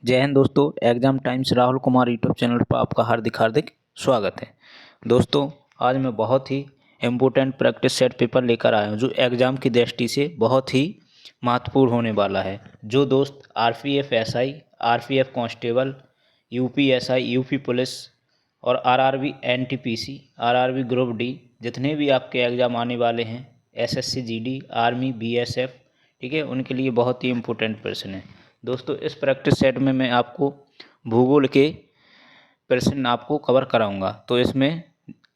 जय हिंद दोस्तों। Exam times Rahul Kumar YouTube channel पर आपका हार्दिक हार्दिक स्वागत है। दोस्तों, आज मैं बहुत ही इम्पोर्टेंट प्रैक्टिस सेट पेपर लेकर आया हूँ जो एग्ज़ाम की दृष्टि से बहुत ही महत्वपूर्ण होने वाला है। जो दोस्त RPF SI, RPF constable, UP SI, UP police और RRB NTPC, RRB group D, जितने भी आपके एग्ज़ाम आने वाले हैं, एसएससी जीडी, आर्मी, बीएसएफ, ठीक है, उनके लिए बहुत ही इम्पोर्टेंट प्रश्न है। दोस्तों, इस प्रैक्टिस सेट में मैं आपको भूगोल के प्रश्न आपको कवर कराऊंगा। तो इसमें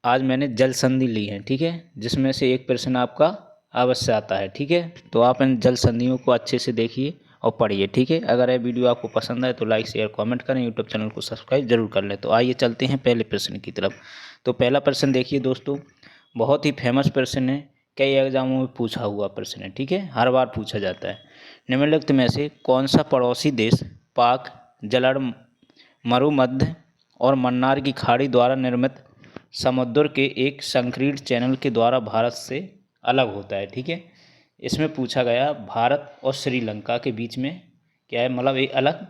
आज मैंने जल संधि ली है, ठीक है, जिसमें से एक प्रश्न आपका अवश्य आता है, ठीक है। तो आप इन जल संधियों को अच्छे से देखिए और पढ़िए, ठीक है। अगर यह वीडियो आपको पसंद आए तो लाइक शेयर कमेंट करें, यूट्यूब चैनल को सब्सक्राइब जरूर कर लें। तो आइए चलते हैं पहले प्रश्न की तरफ। तो पहला प्रश्न देखिए दोस्तों, बहुत ही फेमस प्रश्न है, कई एग्जामों में पूछा हुआ प्रश्न है, ठीक है, हर बार पूछा जाता है। निम्नलिखित में से कौन सा पड़ोसी देश पाक जलड़ मरुमध्य और मन्नार की खाड़ी द्वारा निर्मित समुद्र के एक संकीर्ण चैनल के द्वारा भारत से अलग होता है, ठीक है। इसमें पूछा गया भारत और श्रीलंका के बीच में क्या है, मतलब ये अलग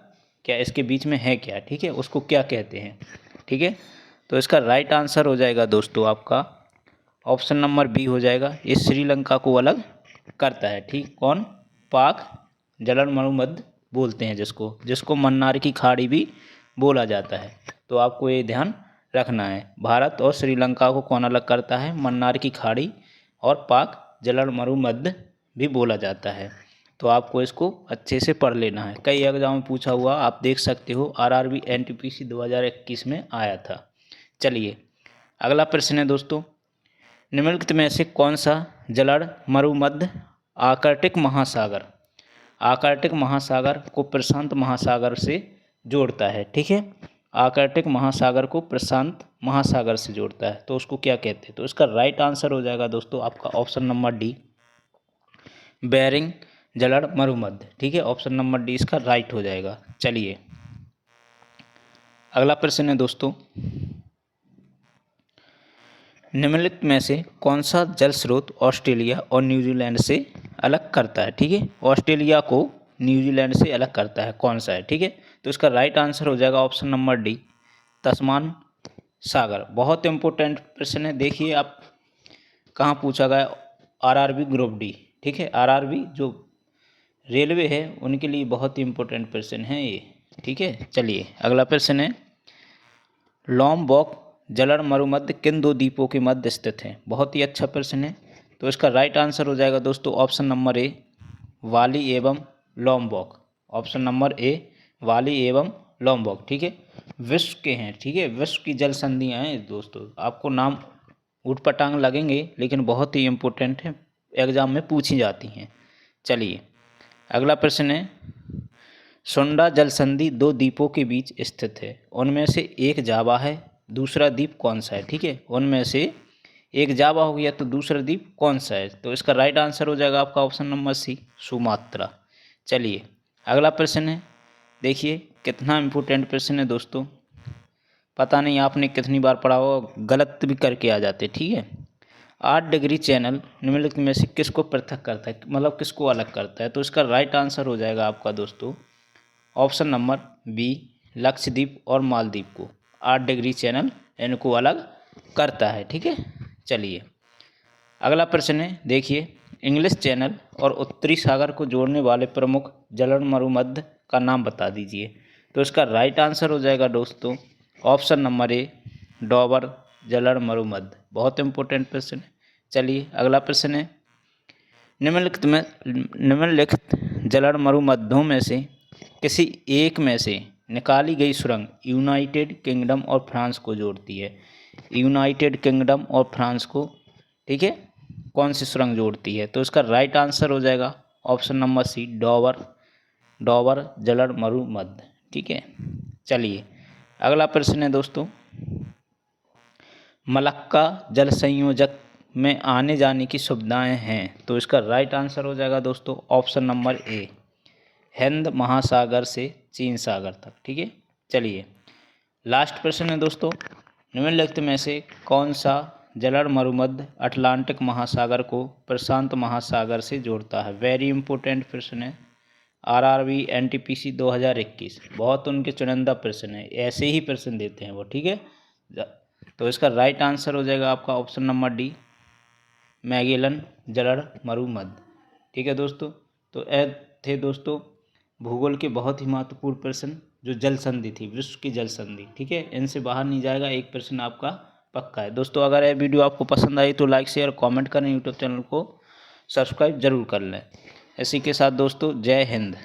क्या इसके बीच में है क्या, ठीक है, उसको क्या कहते हैं, ठीक है। तो इसका राइट आंसर हो जाएगा दोस्तों आपका ऑप्शन नंबर बी हो जाएगा। ये श्रीलंका को अलग करता है, ठीक। कौन? पाक जलन मरुमध्य बोलते हैं जिसको जिसको मन्नार की खाड़ी भी बोला जाता है। तो आपको ये ध्यान रखना है, भारत और श्रीलंका को कौन अलग करता है? मन्नार की खाड़ी और पाक जलन मरुमध्य भी बोला जाता है। तो आपको इसको अच्छे से पढ़ लेना है, कई एग्जाम में पूछा हुआ आप देख सकते हो, आरआरबी एनटीपीसी 2021 में आया था। चलिए अगला प्रश्न है दोस्तों, निम्नलिखित में से कौन सा जलड़ मरुमध्य आर्कटिक महासागर आर्कटिक महासागर को प्रशांत महासागर से जोड़ता है, ठीक है। आर्कटिक महासागर को प्रशांत महासागर से जोड़ता है, तो उसको क्या कहते हैं? तो इसका राइट आंसर हो जाएगा दोस्तों आपका ऑप्शन नंबर डी, बेरिंग जलड़ मरुमध्य, ठीक है। ऑप्शन नंबर डी इसका राइट हो जाएगा। चलिए अगला प्रश्न है दोस्तों, निम्नलिखित में से कौन सा जल स्रोत ऑस्ट्रेलिया और न्यूजीलैंड से अलग करता है, ठीक है। ऑस्ट्रेलिया को न्यूजीलैंड से अलग करता है, कौन सा है, ठीक है। तो इसका राइट आंसर हो जाएगा ऑप्शन नंबर डी, तस्मान सागर। बहुत इंपॉर्टेंट प्रश्न है, देखिए आप कहाँ पूछा गया, आरआरबी ग्रुप डी, ठीक है। आरआरबी जो रेलवे है उनके लिए बहुत ही इंपॉर्टेंट प्रश्न है ये, ठीक है। चलिए अगला प्रश्न है, लॉम्बॉक जलड़ मरुमध्य किन दो द्वीपों के मध्य स्थित है? बहुत ही अच्छा प्रश्न है। तो इसका राइट आंसर हो जाएगा दोस्तों ऑप्शन नंबर ए, वाली एवं लॉम्बॉक। ऑप्शन नंबर ए, वाली एवं लॉम्बॉक, ठीक है, विश्व के हैं, ठीक है, विश्व की जल संधियाँ हैं दोस्तों। आपको नाम ऊटपटांग लगेंगे लेकिन बहुत ही इम्पोर्टेंट है, एग्जाम में पूछी जाती हैं। चलिए अगला प्रश्न है, सुंडा जल संधि दो द्वीपों के बीच स्थित है, उनमें से एक जावा है, दूसरा द्वीप कौन सा है, ठीक है। उनमें से एक जावा हो गया तो दूसरा द्वीप कौन सा है? तो इसका राइट आंसर हो जाएगा आपका ऑप्शन नंबर सी, सुमात्रा। चलिए अगला प्रश्न है, देखिए कितना इम्पोर्टेंट प्रश्न है दोस्तों, पता नहीं आपने कितनी बार पढ़ा हो, गलत भी करके आ जाते, ठीक है। 8 डिग्री चैनल निम्नलिखित में से किसको पृथक करता है, मतलब किसको अलग करता है? तो इसका राइट आंसर हो जाएगा आपका दोस्तों ऑप्शन नंबर बी, लक्षद्वीप और मालदीव को 8 डिग्री चैनल इनको अलग करता है, ठीक है। चलिए अगला प्रश्न है, देखिए इंग्लिश चैनल और उत्तरी सागर को जोड़ने वाले प्रमुख जलड़ मरुमध्य का नाम बता दीजिए। तो इसका राइट आंसर हो जाएगा दोस्तों ऑप्शन नंबर ए, डॉबर जलड़ मरुमध्य। बहुत इंपॉर्टेंट प्रश्न है। चलिए अगला प्रश्न है, निम्नलिखित जलड़ मरुमध्यों में से किसी एक में से निकाली गई सुरंग यूनाइटेड किंगडम और फ्रांस को जोड़ती है? यूनाइटेड किंगडम और फ्रांस को, ठीक है, कौन सी सुरंग जोड़ती है? तो इसका राइट आंसर हो जाएगा ऑप्शन नंबर सी, डॉबर जलड़ मरुमध्य, ठीक है। चलिए अगला प्रश्न है दोस्तों, मलक्का जल संयोजक में आने जाने की सुविधाएं हैं, तो इसका राइट आंसर हो जाएगा दोस्तों ऑप्शन नंबर ए, हिंद महासागर से चीन सागर तक, ठीक है। चलिए लास्ट प्रश्न है दोस्तों, निम्नलिखित में से कौन सा जलड़ मरुमध्य अटलांटिक महासागर को प्रशांत महासागर से जोड़ता है? वेरी इंपॉर्टेंट प्रश्न है, RRB NTPC 2021, बहुत उनके चुनिंदा प्रश्न है, ऐसे ही प्रश्न देते हैं वो, ठीक है। तो इसका राइट आंसर हो जाएगा आपका ऑप्शन नंबर डी, मैगेलन जलर मरुमध्य, ठीक है दोस्तों। तो ये थे दोस्तों भूगोल के बहुत ही महत्वपूर्ण प्रश्न, जो जल संधि थी, विश्व की जल संधि, ठीक है। इनसे बाहर नहीं जाएगा, एक प्रश्न आपका पक्का है दोस्तों। अगर यह वीडियो आपको पसंद आई तो लाइक शेयर कमेंट करें, यूट्यूब चैनल को सब्सक्राइब जरूर कर लें। इसी के साथ दोस्तों जय हिंद।